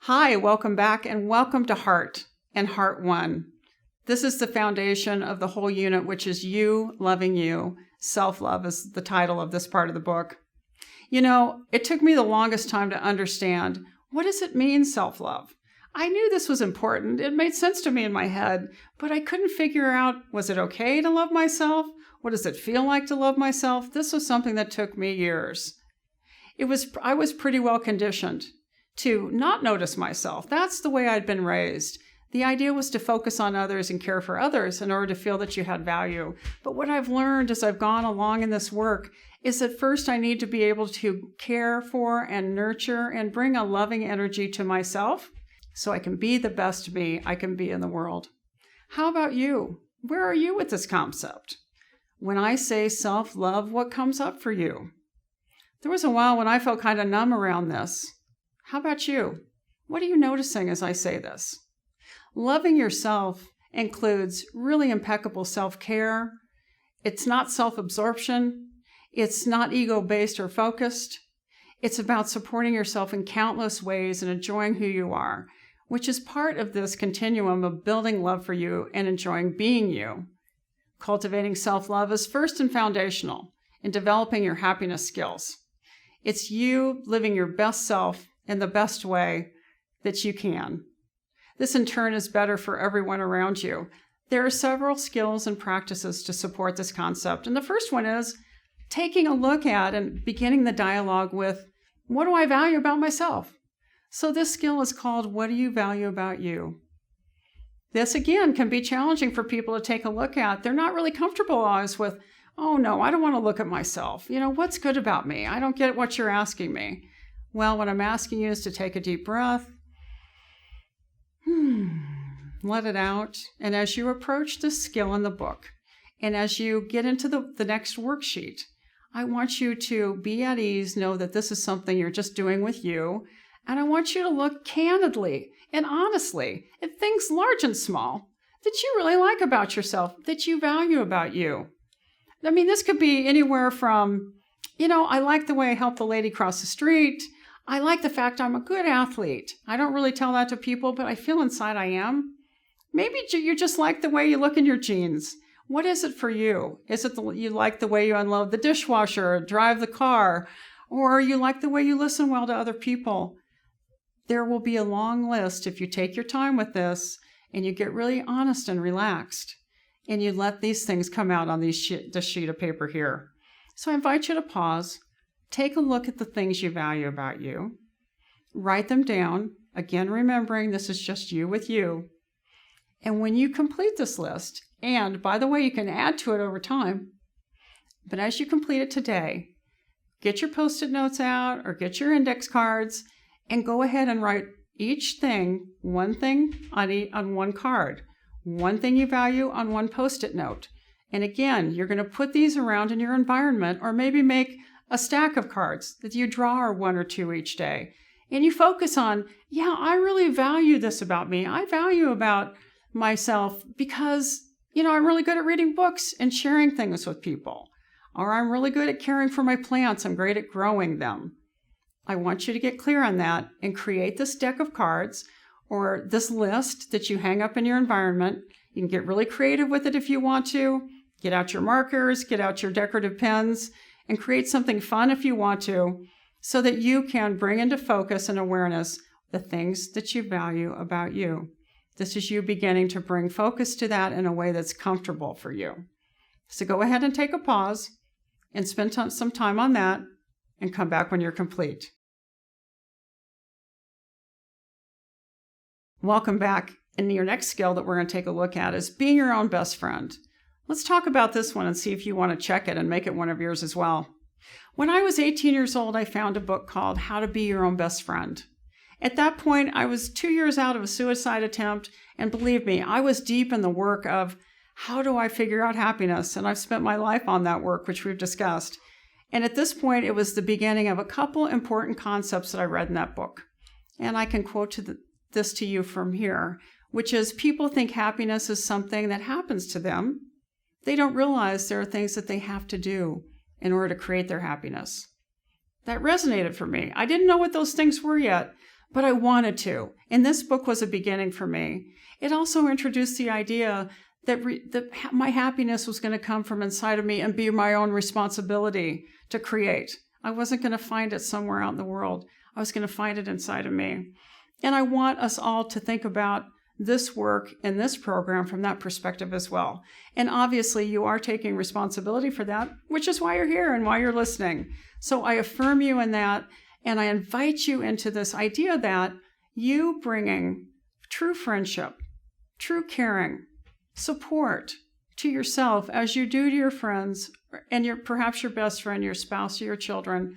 Hi, welcome back and welcome to Heart and Heart 1. This is the foundation of the whole unit, which is you loving you. Self-love is the title of this part of the book. You know, it took me the longest time to understand, what does it mean, self-love? I knew this was important. It made sense to me in my head, but I couldn't figure out, was it okay to love myself? What does it feel like to love myself? This was something that took me years. I was pretty well conditioned to not notice myself. That's the way I'd been raised. The idea was to focus on others and care for others in order to feel that you had value. But what I've learned as I've gone along in this work is that first I need to be able to care for and nurture and bring a loving energy to myself so I can be the best me I can be in the world. How about you? Where are you with this concept? When I say self-love, what comes up for you? There was a while when I felt kind of numb around this. How about you? What are you noticing as I say this? Loving yourself includes really impeccable self-care. It's not self-absorption. It's not ego-based or focused. It's about supporting yourself in countless ways and enjoying who you are, which is part of this continuum of building love for you and enjoying being you. Cultivating self-love is first and foundational in developing your happiness skills. It's you living your best self in the best way that you can. This in turn is better for everyone around you. There are several skills and practices to support this concept. And the first one is taking a look at and beginning the dialogue with, what do I value about myself? So this skill is called, what do you value about you? This again can be challenging for people to take a look at. They're not really comfortable always with, oh no, I don't want to look at myself. You know, what's good about me? I don't get what you're asking me. Well, what I'm asking you is to take a deep breath, let it out. And as you approach this skill in the book, and as you get into the next worksheet, I want you to be at ease, know that this is something you're just doing with you. And I want you to look candidly and honestly at things large and small that you really like about yourself, that you value about you. I mean, this could be anywhere from, I like the way I helped the lady cross the street. I like the fact I'm a good athlete. I don't really tell that to people, but I feel inside I am. Maybe you just like the way you look in your jeans. What is it for you? Is it you like the way you unload the dishwasher, or drive the car, or you like the way you listen well to other people? There will be a long list if you take your time with this and you get really honest and relaxed and you let these things come out on this sheet of paper here. So I invite you to pause. Take a look at the things you value about you. Write them down. Again, remembering this is just you with you. And when you complete this list, and by the way, you can add to it over time, but as you complete it today, get your Post-it notes out or get your index cards and go ahead and write each thing, one thing on one card, one thing you value on one Post-it note. And again, you're going to put these around in your environment or maybe make a stack of cards that you draw one or two each day. And you focus on, I really value this about me. I value about myself because, I'm really good at reading books and sharing things with people. Or I'm really good at caring for my plants. I'm great at growing them. I want you to get clear on that and create this deck of cards or this list that you hang up in your environment. You can get really creative with it if you want to. Get out your markers, get out your decorative pens, and create something fun if you want to, so that you can bring into focus and awareness the things that you value about you. This is you beginning to bring focus to that in a way that's comfortable for you. So go ahead and take a pause and spend some time on that and come back when you're complete. Welcome back. And your next skill that we're going to take a look at is being your own best friend. Let's talk about this one and see if you want to check it and make it one of yours as well. When I was 18 years old, I found a book called How to Be Your Own Best Friend. At that point, I was 2 years out of a suicide attempt, and believe me, I was deep in the work of how do I figure out happiness, and I've spent my life on that work, which we've discussed. And at this point, it was the beginning of a couple important concepts that I read in that book. And I can quote this to you from here, which is people think happiness is something that happens to them. They don't realize there are things that they have to do in order to create their happiness. That resonated for me. I didn't know what those things were yet, but I wanted to. And this book was a beginning for me. It also introduced the idea that my happiness was going to come from inside of me and be my own responsibility to create. I wasn't going to find it somewhere out in the world. I was going to find it inside of me. And I want us all to think about this work and this program from that perspective as well. And obviously, you are taking responsibility for that, which is why you're here and why you're listening. So I affirm you in that, and I invite you into this idea that you bringing true friendship, true caring, support to yourself as you do to your friends and perhaps your best friend, your spouse, or your children.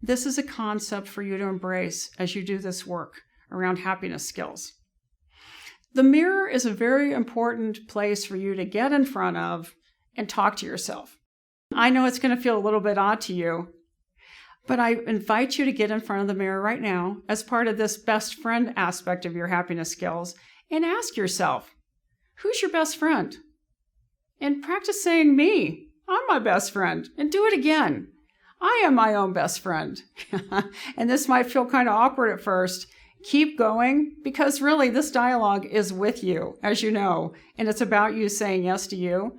This is a concept for you to embrace as you do this work around happiness skills. The mirror is a very important place for you to get in front of and talk to yourself. I know it's going to feel a little bit odd to you, but I invite you to get in front of the mirror right now as part of this best friend aspect of your happiness skills and ask yourself, who's your best friend? And practice saying me. I'm my best friend. And do it again. I am my own best friend. And this might feel kind of awkward at first. Keep going, because really this dialogue is with you, as you know, and it's about you saying yes to you.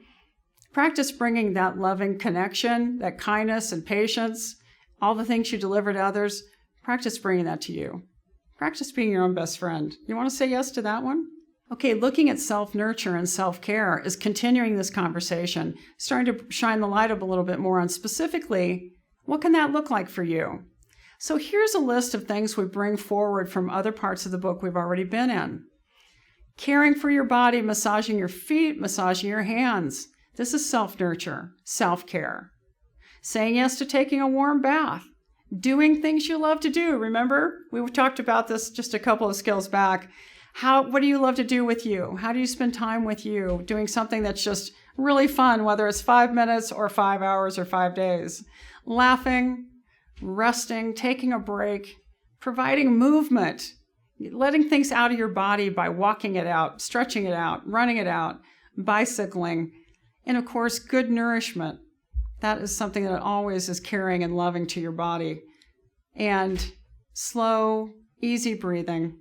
Practice bringing that loving connection, that kindness and patience, all the things you deliver to others. Practice bringing that to you. Practice being your own best friend. You want to say yes to that one? Okay, looking at self-nurture and self-care is continuing this conversation, starting to shine the light up a little bit more on specifically, what can that look like for you? So here's a list of things we bring forward from other parts of the book we've already been in. Caring for your body, massaging your feet, massaging your hands. This is self-nurture, self-care. Saying yes to taking a warm bath. Doing things you love to do. Remember, we talked about this just a couple of skills back. What do you love to do with you? How do you spend time with you? Doing something that's just really fun, whether it's 5 minutes or 5 hours or 5 days. Laughing, resting, taking a break, providing movement, letting things out of your body by walking it out, stretching it out, running it out, bicycling, and of course, good nourishment. That is something that always is caring and loving to your body. And slow, easy breathing.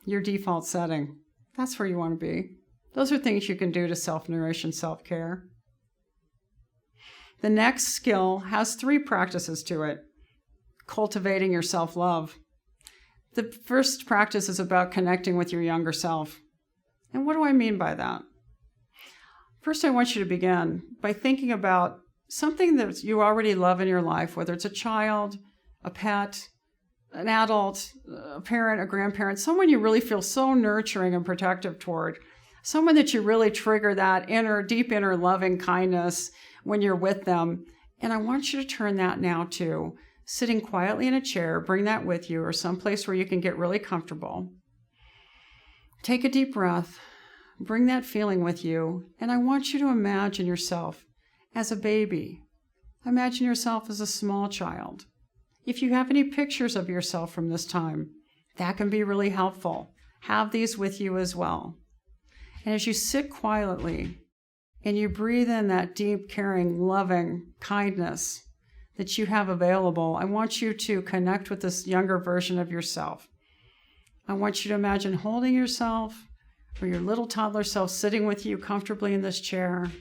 Your default setting. That's where you want to be. Those are things you can do to self-nourish and self-care. The next skill has 3 practices to it. Cultivating your self-love. The first practice is about connecting with your younger self. And what do I mean by that? First, I want you to begin by thinking about something that you already love in your life, whether it's a child, a pet, an adult, a parent, a grandparent, someone you really feel so nurturing and protective toward, someone that you really trigger that deep inner loving kindness when you're with them. And I want you to turn that now to sitting quietly in a chair, bring that with you, or someplace where you can get really comfortable. Take a deep breath, bring that feeling with you, and I want you to imagine yourself as a baby. Imagine yourself as a small child. If you have any pictures of yourself from this time, that can be really helpful. Have these with you as well. And as you sit quietly and you breathe in that deep, caring, loving kindness that you have available, I want you to connect with this younger version of yourself. I want you to imagine holding yourself or your little toddler self sitting with you comfortably in this chair.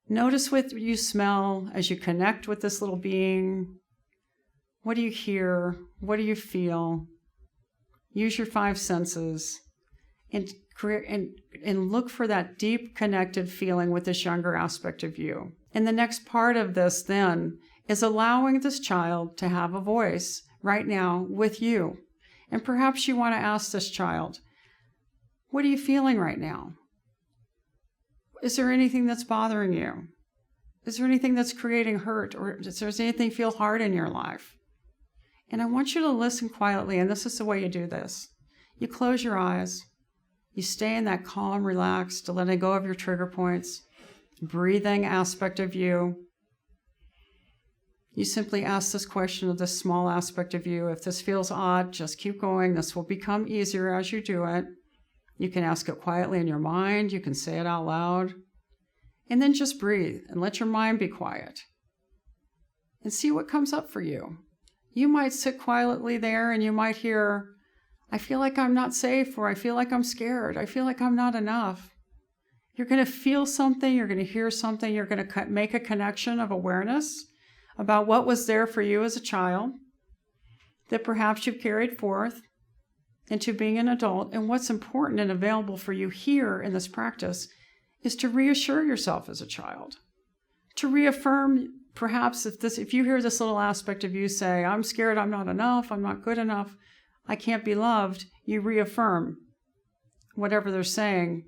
Notice what you smell as you connect with this little being. What do you hear? What do you feel? Use your 5 senses and look for that deep connected feeling with this younger aspect of you. And the next part of this then is allowing this child to have a voice right now with you. And perhaps you want to ask this child, what are you feeling right now? Is there anything that's bothering you? Is there anything that's creating hurt? Or does there anything feel hard in your life? And I want you to listen quietly, and this is the way you do this. You close your eyes. You stay in that calm, relaxed, letting go of your trigger points, breathing aspect of you. You simply ask this question of this small aspect of you. If this feels odd, just keep going. This will become easier as you do it. You can ask it quietly in your mind. You can say it out loud. And then just breathe and let your mind be quiet. And see what comes up for you. You might sit quietly there and you might hear, I feel like I'm not safe, or I feel like I'm scared. I feel like I'm not enough. You're going to feel something. You're going to hear something. You're going to make a connection of awareness about what was there for you as a child that perhaps you've carried forth into being an adult. And what's important and available for you here in this practice is to reassure yourself as a child, to reaffirm perhaps if you hear this little aspect of you say, I'm scared, I'm not enough, I'm not good enough, I can't be loved, you reaffirm whatever they're saying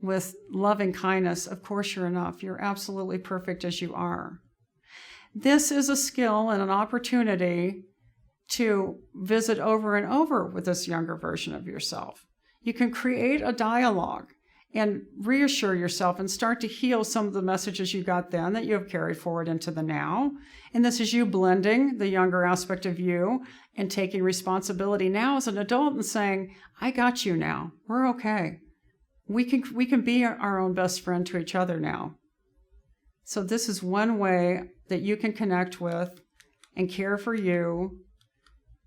with loving kindness. Of course you're enough. You're absolutely perfect as you are. This is a skill and an opportunity to visit over and over with this younger version of yourself. You can create a dialogue and reassure yourself and start to heal some of the messages you got then that you have carried forward into the now. And this is you blending the younger aspect of you and taking responsibility now as an adult and saying, I got you now. We're okay. We can be our own best friend to each other now. So this is one way that you can connect with and care for you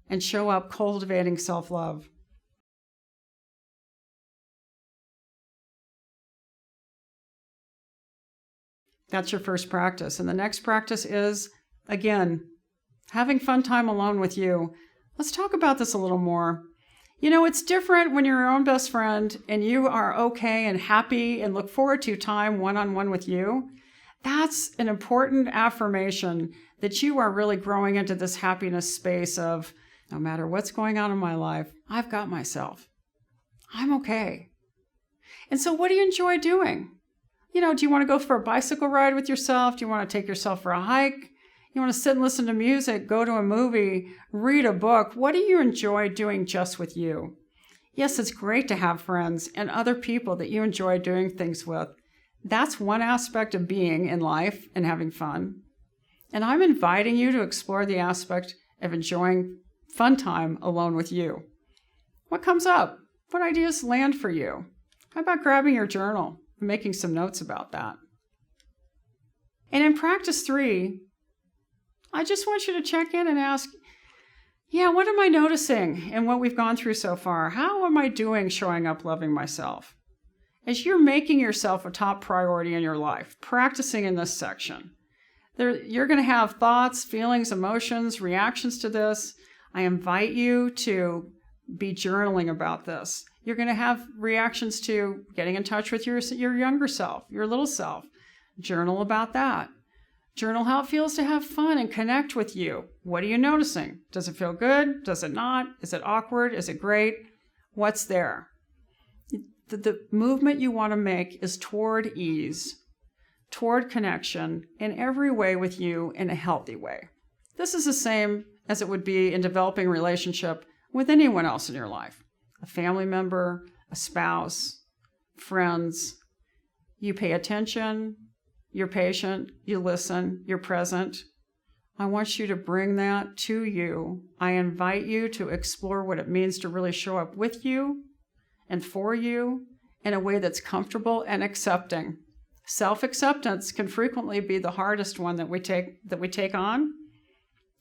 and show up cultivating self-love. That's your first practice. And the next practice is, again, having fun time alone with you. Let's talk about this a little more. You know, it's different when you're your own best friend and you are okay and happy and look forward to time one-on-one with you. That's an important affirmation that you are really growing into this happiness space of, no matter what's going on in my life, I've got myself. I'm okay. And so what do you enjoy doing? You know, do you want to go for a bicycle ride with yourself? Do you want to take yourself for a hike? You want to sit and listen to music, go to a movie, read a book? What do you enjoy doing just with you? Yes, it's great to have friends and other people that you enjoy doing things with. That's one aspect of being in life and having fun. And I'm inviting you to explore the aspect of enjoying fun time alone with you. What comes up? What ideas land for you? How about grabbing your journal and making some notes about that? And in practice 3, I just want you to check in and ask, what am I noticing in what we've gone through so far? How am I doing showing up loving myself? As you're making yourself a top priority in your life, practicing in this section, you're going to have thoughts, feelings, emotions, reactions to this. I invite you to be journaling about this. You're going to have reactions to getting in touch with your younger self, your little self. Journal about that. Journal how it feels to have fun and connect with you. What are you noticing? Does it feel good? Does it not? Is it awkward? Is it great? What's there? The movement you want to make is toward ease, toward connection in every way with you in a healthy way. This is the same as it would be in developing a relationship with anyone else in your life. A family member, a spouse, friends. You pay attention, you're patient, you listen, you're present. I want you to bring that to you. I invite you to explore what it means to really show up with you and for you in a way that's comfortable and accepting. Self-acceptance can frequently be the hardest one that we take on.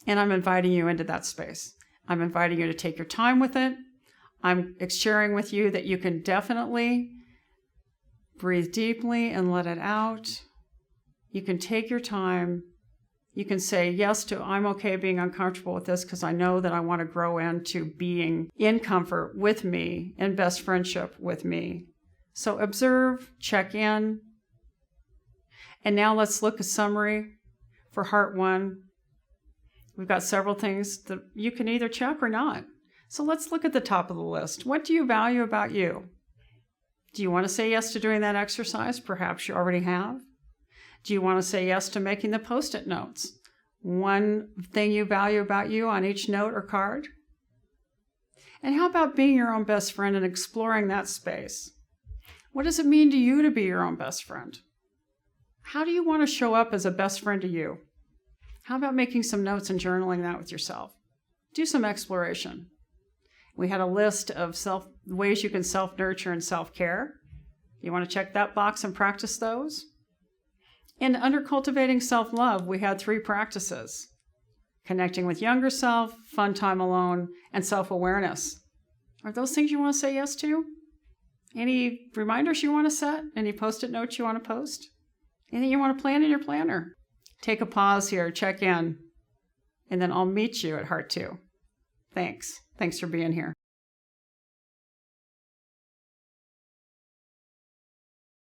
And I'm inviting you into that space. I'm inviting you to take your time with it. I'm sharing with you that you can definitely breathe deeply and let it out. You can take your time. You can say yes to, I'm okay being uncomfortable with this because I know that I want to grow into being in comfort with me, in best friendship with me. So observe, check in. And now let's look at a summary for Heart 1. We've got several things that you can either check or not. So let's look at the top of the list. What do you value about you? Do you want to say yes to doing that exercise? Perhaps you already have. Do you want to say yes to making the Post-it notes? One thing you value about you on each note or card? And how about being your own best friend and exploring that space? What does it mean to you to be your own best friend? How do you want to show up as a best friend to you? How about making some notes and journaling that with yourself? Do some exploration. We had a list of ways you can self-nurture and self-care. You want to check that box and practice those? And under cultivating self-love, we had 3 practices. connecting with younger self, fun time alone, and self-awareness. Are those things you want to say yes to? Any reminders you want to set? Any Post-it notes you want to post? Anything you want to plan in your planner? Take a pause here, check in, and then I'll meet you at Heart 2. Thanks. Thanks for being here.